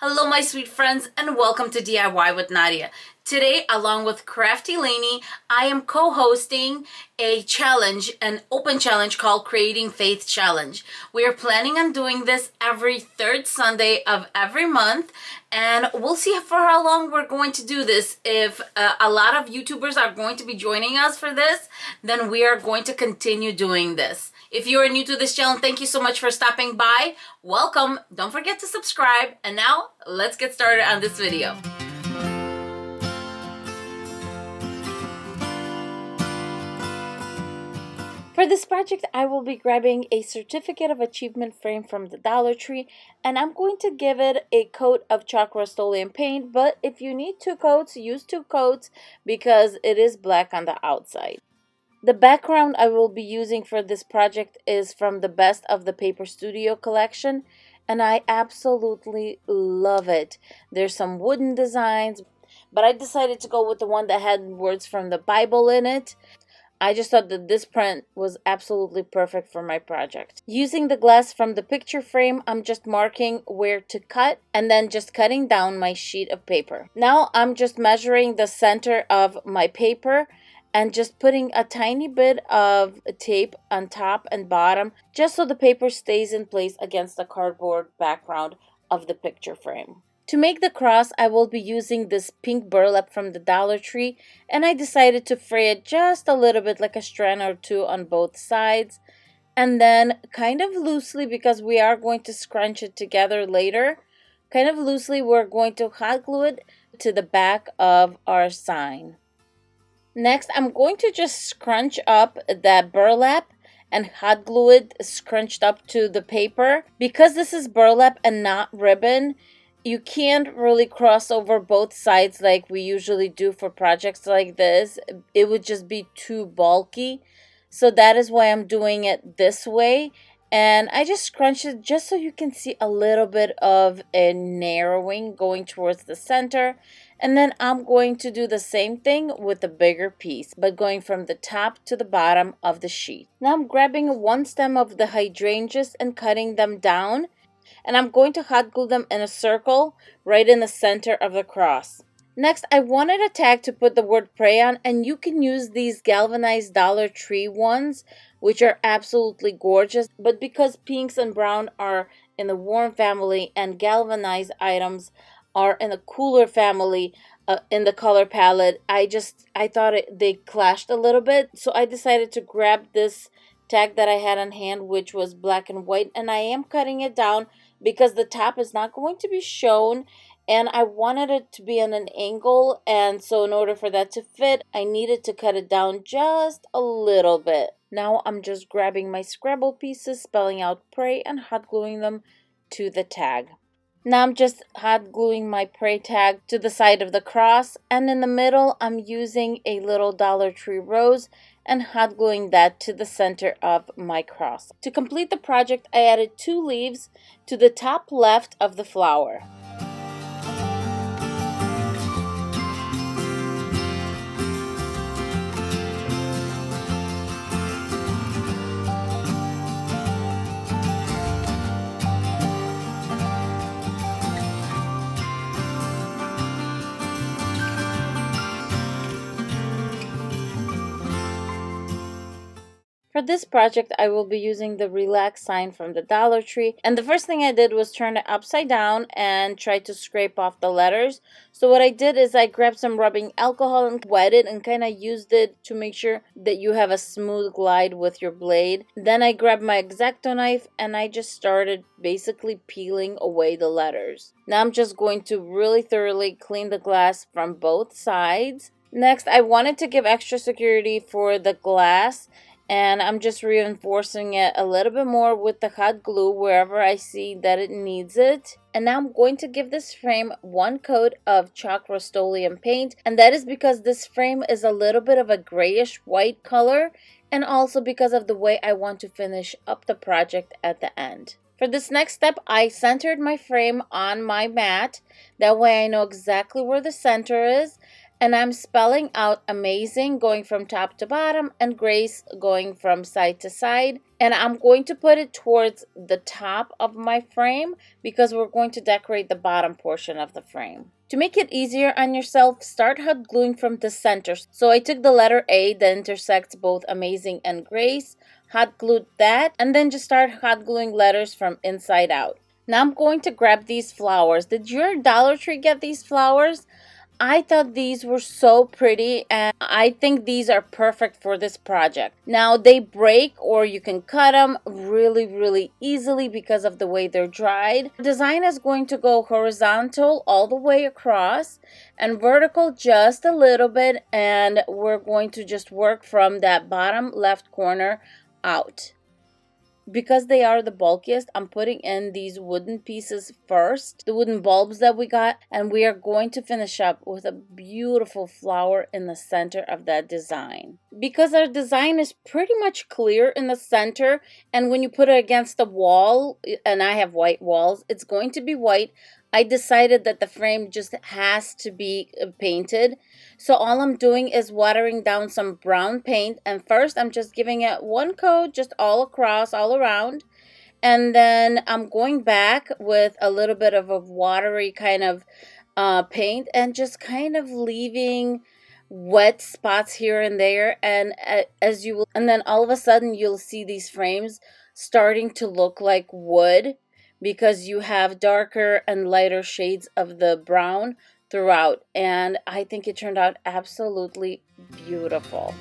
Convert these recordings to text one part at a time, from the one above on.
Hello my sweet friends and welcome to DIY with Nadia. Today, along with Crafty Laney, I am co-hosting a challenge, an open challenge called Creating Faith Challenge. We are planning on doing this every third Sunday of every month, and we'll see for how long we're going to do this. If a lot of YouTubers are going to be joining us for this, then we are going to continue doing this. If you are new to this channel, thank you so much for stopping by. Welcome. Don't forget to subscribe. And now, let's get started on this video. For this project, I will be grabbing a certificate of achievement frame from the Dollar Tree, and I'm going to give it a coat of chalk Rust-Oleum paint, but if you need 2 coats, use 2 coats because it is black on the outside. The background I will be using for this project is from the Best of the Paper Studio collection, and I absolutely love it. There's some wooden designs, but I decided to go with the one that had words from the Bible in it. I just thought that this print was absolutely perfect for my project. Using the glass from the picture frame, I'm just marking where to cut and then just cutting down my sheet of paper. Now I'm just measuring the center of my paper and just putting a tiny bit of tape on top and bottom just so the paper stays in place against the cardboard background of the picture frame. To make the cross, I will be using this pink burlap from the Dollar Tree, and I decided to fray it just a little bit, like a strand or 2 on both sides, and then kind of loosely, because we are going to scrunch it together later, kind of loosely we're going to hot glue it to the back of our sign. Next, I'm going to just scrunch up that burlap and hot glue it scrunched up to the paper. Because this is burlap and not ribbon, you can't really cross over both sides like we usually do for projects like this. It would just be too bulky. So that is why I'm doing it this way. And I just scrunch it just so you can see a little bit of a narrowing going towards the center. And then I'm going to do the same thing with the bigger piece, but going from the top to the bottom of the sheet. Now I'm grabbing one stem of the hydrangeas and cutting them down. And I'm going to hot glue them in a circle right in the center of the cross. Next, I wanted a tag to put the word pray on, and you can use these galvanized Dollar Tree ones, which are absolutely gorgeous. But because pinks and brown are in the warm family and galvanized items are in the cooler family in the color palette, I thought they clashed a little bit. So I decided to grab this tag that I had on hand, which was black and white, and I am cutting it down because the top is not going to be shown, and I wanted it to be on an angle, and so in order for that to fit, I needed to cut it down just a little bit. Now I'm just grabbing my Scrabble pieces, spelling out pray, and hot gluing them to the tag. Now I'm just hot gluing my pray tag to the side of the cross, and in the middle I'm using a little Dollar Tree rose and hot gluing that to the center of my cross. To complete the project, I added 2 leaves to the top left of the flower. For this project, I will be using the relax sign from the Dollar Tree, and the first thing I did was turn it upside down and try to scrape off the letters. So what I did is I grabbed some rubbing alcohol and wet it and kind of used it to make sure that you have a smooth glide with your blade. Then I grabbed my X-Acto knife and I just started basically peeling away the letters. Now I'm just going to really thoroughly clean the glass from both sides. Next, I wanted to give extra security for the glass, and I'm just reinforcing it a little bit more with the hot glue wherever I see that it needs it. And now I'm going to give this frame 1 coat of chalk Rust-Oleum paint, and that is because this frame is a little bit of a grayish white color, and also because of the way I want to finish up the project at the end. For this next step, I centered my frame on my mat. That way I know exactly where the center is. And I'm spelling out amazing going from top to bottom and grace going from side to side. And I'm going to put it towards the top of my frame because we're going to decorate the bottom portion of the frame. To make it easier on yourself, start hot gluing from the center. So I took the letter A that intersects both amazing and grace, hot glued that, and then just start hot gluing letters from inside out. Now I'm going to grab these flowers. Did your Dollar Tree get these flowers? I thought these were so pretty, and I think these are perfect for this project. Now they break, or you can cut them really easily because of the way they're dried. The design is going to go horizontal all the way across and vertical just a little bit, and we're going to just work from that bottom left corner out. Because they are the bulkiest, I'm putting in these wooden pieces first, the wooden bulbs that we got, and we are going to finish up with a beautiful flower in the center of that design. Because our design is pretty much clear in the center, and when you put it against the wall, and I have white walls, it's going to be white. I decided that the frame just has to be painted. So all I'm doing is watering down some brown paint. And first I'm just giving it one coat just all across, all around. And then I'm going back with a little bit of a watery kind of paint and just kind of leaving wet spots here and there. And and then all of a sudden you'll see these frames starting to look like wood, because you have darker and lighter shades of the brown throughout. And I think it turned out absolutely beautiful.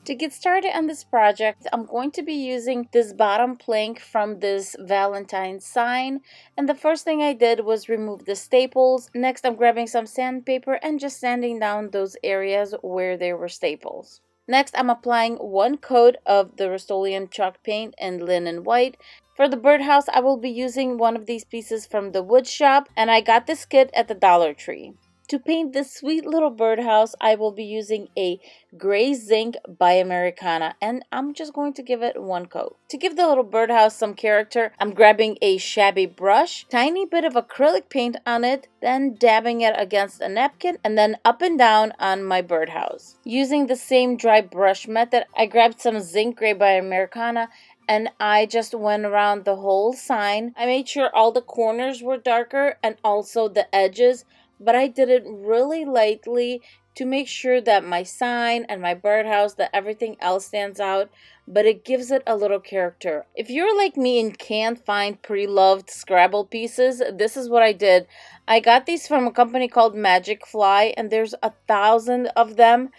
To get started on this project, I'm going to be using this bottom plank from this Valentine's sign. And the first thing I did was remove the staples. Next, I'm grabbing some sandpaper and just sanding down those areas where there were staples. Next, I'm applying one coat of the Rust-Oleum chalk paint in linen white. For the birdhouse, I will be using one of these pieces from the wood shop, and I got this kit at the Dollar Tree. To paint this sweet little birdhouse, I will be using a gray zinc by Americana, and I'm just going to give it one coat. To give the little birdhouse some character, I'm grabbing a shabby brush, tiny bit of acrylic paint on it, then dabbing it against a napkin, and then up and down on my birdhouse. Using the same dry brush method, I grabbed some zinc gray by Americana, and I just went around the whole sign. I made sure all the corners were darker and also the edges, but I did it really lightly to make sure that my sign and my birdhouse, that everything else stands out, but it gives it a little character. If you're like me and can't find pre-loved Scrabble pieces, this is what I did. I got these from a company called Magic Fly, and there's 1,000 of them.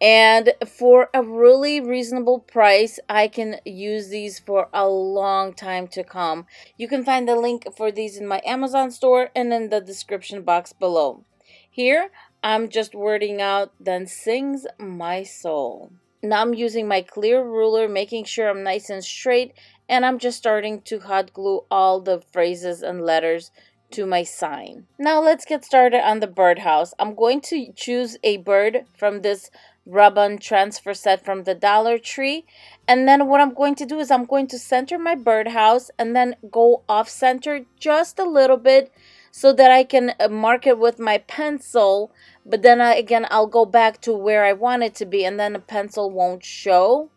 And for a really reasonable price, I can use these for a long time to come. You can find the link for these in my Amazon store and in the description box below. Here, I'm just wording out, "Then sings my soul." Now I'm using my clear ruler, making sure I'm nice and straight, and I'm just starting to hot glue all the phrases and letters to my sign. Now let's get started on the birdhouse. I'm going to choose a bird from this rub-on transfer set from the Dollar Tree, and then what I'm going to do is I'm going to center my birdhouse and then go off center just a little bit so that I can mark it with my pencil, but then again I'll go back to where I want it to be, and then the pencil won't show.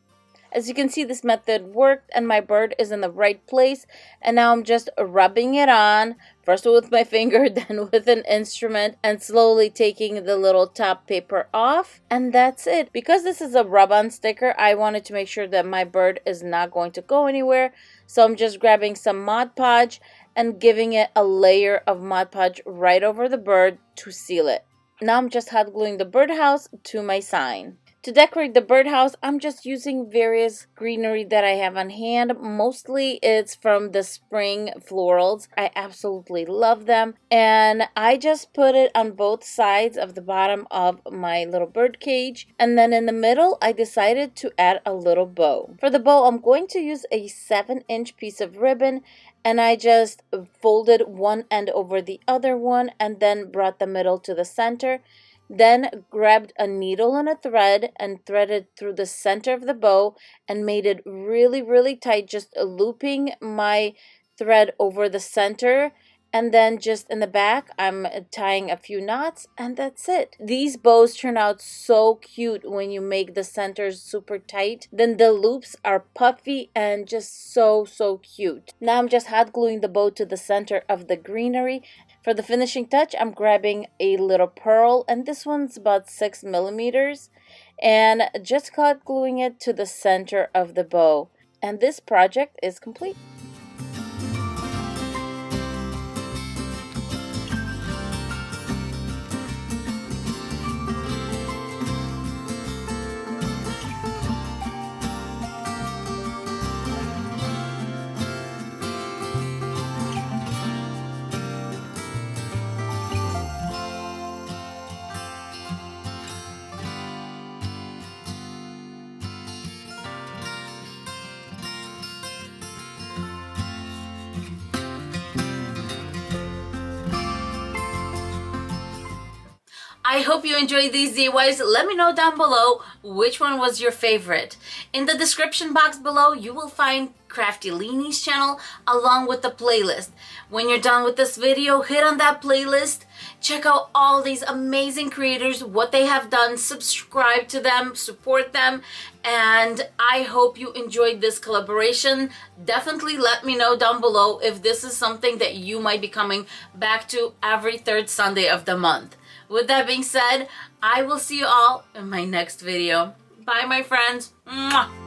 As you can see, this method worked and my bird is in the right place. And now I'm just rubbing it on, first with my finger, then with an instrument, and slowly taking the little top paper off. And that's it. Because this is a rub-on sticker, I wanted to make sure that my bird is not going to go anywhere. So I'm just grabbing some Mod Podge and giving it a layer of Mod Podge right over the bird to seal it. Now I'm just hot gluing the birdhouse to my sign. To decorate the birdhouse, I'm just using various greenery that I have on hand. Mostly it's from the spring florals. I absolutely love them. And I just put it on both sides of the bottom of my little bird cage. And then in the middle, I decided to add a little bow. For the bow, I'm going to use a 7-inch piece of ribbon. And I just folded one end over the other one and then brought the middle to the center. Then grabbed a needle and a thread and threaded through the center of the bow and made it really, really tight, just looping my thread over the center. And then just in the back, I'm tying a few knots, and that's it. These bows turn out so cute when you make the centers super tight. Then the loops are puffy and just so, so cute. Now I'm just hot gluing the bow to the center of the greenery. For the finishing touch, I'm grabbing a little pearl, and this one's about 6 millimeters, and just hot gluing it to the center of the bow. And this project is complete. I hope you enjoyed these DIYs. Let me know down below which one was your favorite. In the description box below, you will find Crafty Leanie's channel along with the playlist. When you're done with this video, hit on that playlist. Check out all these amazing creators, what they have done, subscribe to them, support them, and I hope you enjoyed this collaboration. Definitely let me know down below if this is something that you might be coming back to every third Sunday of the month. With that being said, I will see you all in my next video. Bye, my friends. Mwah.